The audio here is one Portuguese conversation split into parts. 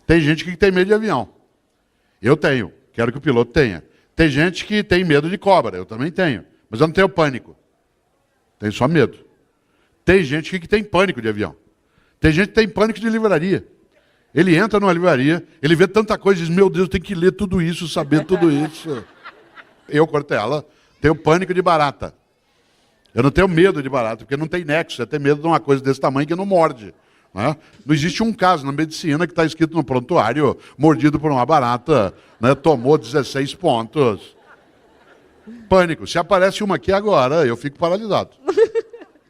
Tem gente que tem medo de avião. Eu tenho, quero que o piloto tenha. Tem gente que tem medo de cobra, eu também tenho. Mas eu não tenho pânico. Tenho só medo. Tem gente que tem pânico de avião. Tem gente que tem pânico de livraria. Ele entra numa livraria, ele vê tanta coisa e diz, meu Deus, tem que ler tudo isso, saber tudo isso. Eu, Cortella, tenho pânico de barata. Eu não tenho medo de barata, porque não tem nexo. Você tem medo de uma coisa desse tamanho que não morde. Né? Não existe um caso na medicina que está escrito no prontuário, mordido por uma barata, né, tomou 16 pontos. Pânico. Se aparece uma aqui agora, eu fico paralisado.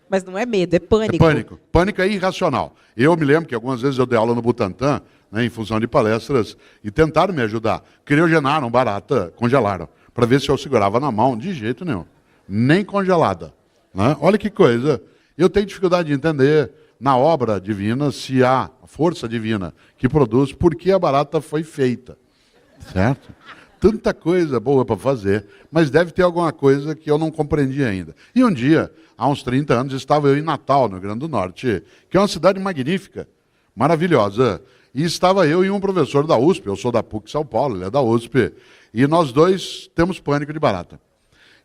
Mas não é medo, é pânico. É pânico. Pânico é irracional. Eu me lembro que algumas vezes eu dei aula no Butantan, né, em função de palestras, e tentaram me ajudar. Criogenaram barata, congelaram, para ver se eu segurava na mão. De jeito nenhum. Nem congelada. Né? Olha que coisa. Eu tenho dificuldade de entender na obra divina se há força divina que produz, por que a barata foi feita. Certo? Tanta coisa boa para fazer, mas deve ter alguma coisa que eu não compreendi ainda. E um dia, há uns 30 anos, estava eu em Natal, no Rio Grande do Norte, que é uma cidade magnífica, maravilhosa. E estava eu e um professor da USP, eu sou da PUC São Paulo, ele é da USP, e nós dois temos pânico de barata.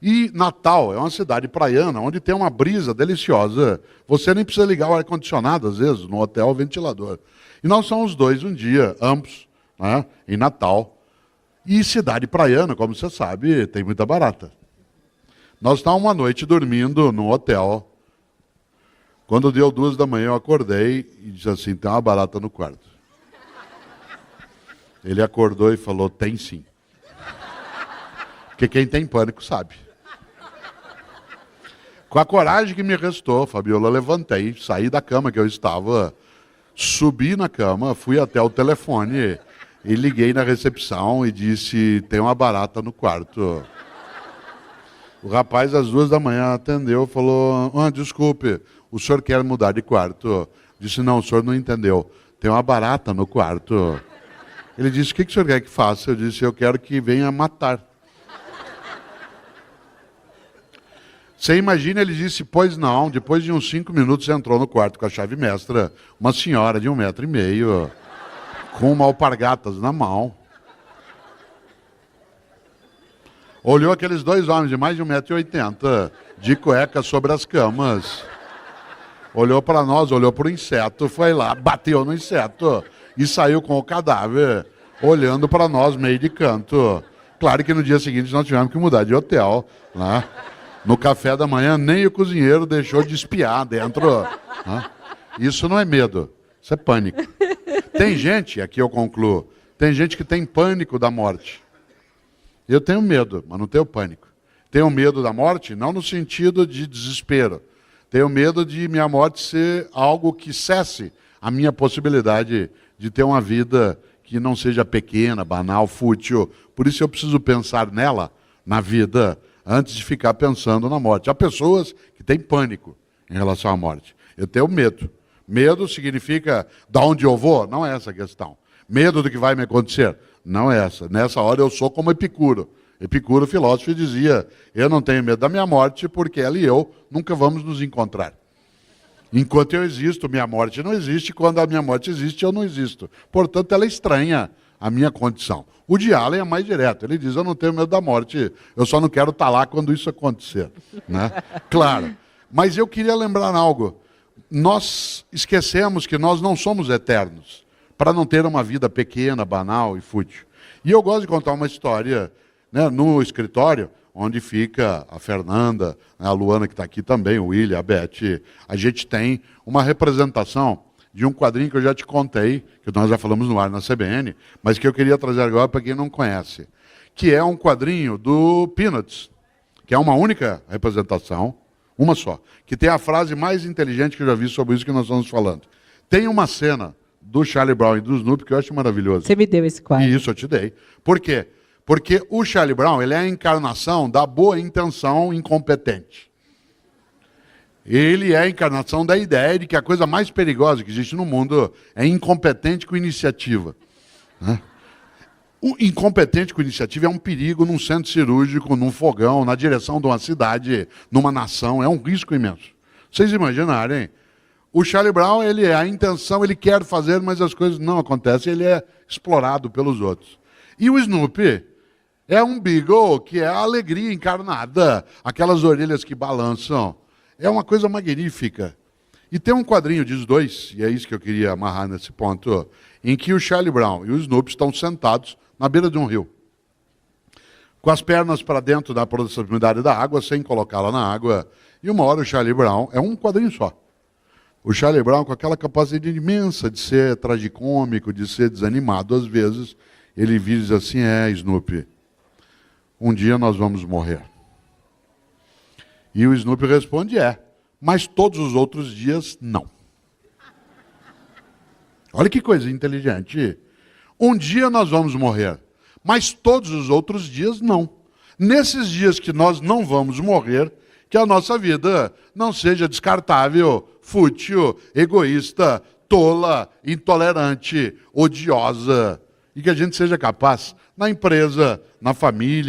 E Natal é uma cidade praiana, onde tem uma brisa deliciosa. Você nem precisa ligar o ar-condicionado, às vezes, no hotel, o ventilador. E nós somos dois um dia, ambos, né, em Natal. E cidade praiana, como você sabe, tem muita barata. Nós estávamos uma noite dormindo num hotel. Quando deu 2 da manhã, eu acordei e disse assim, tem uma barata no quarto. Ele acordou e falou, tem sim. Porque quem tem pânico sabe. Com a coragem que me restou, Fabiola, levantei, saí da cama que eu estava, subi na cama, fui até o telefone e liguei na recepção e disse, tem uma barata no quarto. O rapaz, às 2 da manhã, atendeu e falou, desculpe, o senhor quer mudar de quarto? Disse, não, o senhor não entendeu, tem uma barata no quarto. Ele disse, o que o senhor quer que faça? Eu disse, eu quero que venha matar. Você imagina, ele disse, pois não, depois de uns 5 minutos entrou no quarto com a chave mestra, uma senhora de 1,5 m, com uma alpargatas na mão. Olhou aqueles 2 homens de mais de 1,80 m, de cueca sobre as camas. Olhou para nós, olhou para o inseto, foi lá, bateu no inseto e saiu com o cadáver, olhando para nós meio de canto. Claro que no dia seguinte nós tivemos que mudar de hotel, né? No café da manhã, nem o cozinheiro deixou de espiar dentro. Né? Isso não é medo, isso é pânico. Tem gente, aqui eu concluo, tem gente que tem pânico da morte. Eu tenho medo, mas não tenho pânico. Tenho medo da morte, não no sentido de desespero. Tenho medo de minha morte ser algo que cesse a minha possibilidade de ter uma vida que não seja pequena, banal, fútil. Por isso eu preciso pensar nela, na vida, antes de ficar pensando na morte. Há pessoas que têm pânico em relação à morte. Eu tenho medo. Medo significa de onde eu vou? Não é essa a questão. Medo do que vai me acontecer? Não é essa. Nessa hora eu sou como Epicuro. Epicuro, filósofo, dizia, eu não tenho medo da minha morte porque ela e eu nunca vamos nos encontrar. Enquanto eu existo, minha morte não existe. Quando a minha morte existe, eu não existo. Portanto, ela é estranha a minha condição. O de Allen é mais direto. Ele diz, eu não tenho medo da morte, eu só não quero estar lá quando isso acontecer. Né? Claro. Mas eu queria lembrar algo. Nós esquecemos que nós não somos eternos, para não ter uma vida pequena, banal e fútil. E eu gosto de contar uma história, né, no escritório, onde fica a Fernanda, a Luana que está aqui também, o William, a Beth. A gente tem uma representação de um quadrinho que eu já te contei, que nós já falamos no ar na CBN, mas que eu queria trazer agora para quem não conhece, que é um quadrinho do Peanuts, que é uma única representação, uma só, que tem a frase mais inteligente que eu já vi sobre isso que nós estamos falando. Tem uma cena do Charlie Brown e do Snoopy que eu acho maravilhoso. Você me deu esse quadro. E isso eu te dei. Por quê? Porque o Charlie Brown, ele é a encarnação da boa intenção incompetente. Ele é a encarnação da ideia de que a coisa mais perigosa que existe no mundo é incompetente com iniciativa. Né? O incompetente com iniciativa é um perigo num centro cirúrgico, num fogão, na direção de uma cidade, numa nação. É um risco imenso. Vocês imaginarem O Charlie Brown, ele é a intenção, ele quer fazer, mas as coisas não acontecem, ele é explorado pelos outros. E o Snoopy é um Beagle que é a alegria encarnada, aquelas orelhas que balançam. É uma coisa magnífica. E tem um quadrinho, diz dois, e é isso que eu queria amarrar nesse ponto, em que o Charlie Brown e o Snoopy estão sentados na beira de um rio, com as pernas para dentro da proximidade da água, sem colocá-la na água. E uma hora o Charlie Brown, é um quadrinho só, o Charlie Brown, com aquela capacidade imensa de ser tragicômico, de ser desanimado, às vezes, ele diz assim, Snoopy, um dia nós vamos morrer. E o Snoopy responde, mas todos os outros dias, não. Olha que coisa inteligente. Um dia nós vamos morrer, mas todos os outros dias, não. Nesses dias que nós não vamos morrer, que a nossa vida não seja descartável, fútil, egoísta, tola, intolerante, odiosa. E que a gente seja capaz, na empresa, na família,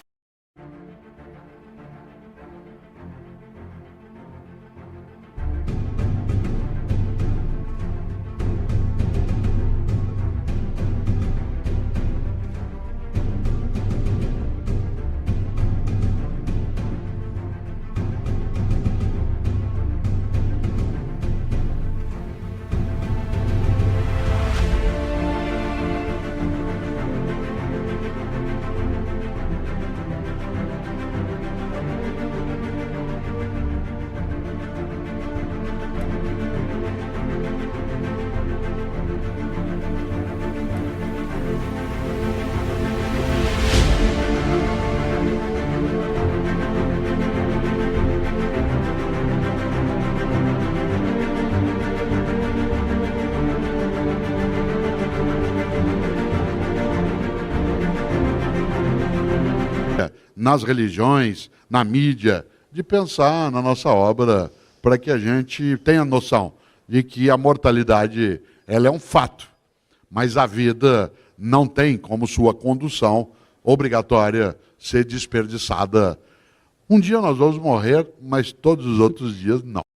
nas religiões, na mídia, de pensar na nossa obra, para que a gente tenha noção de que a mortalidade ela é um fato, mas a vida não tem como sua condução obrigatória ser desperdiçada. Um dia nós vamos morrer, mas todos os outros dias não.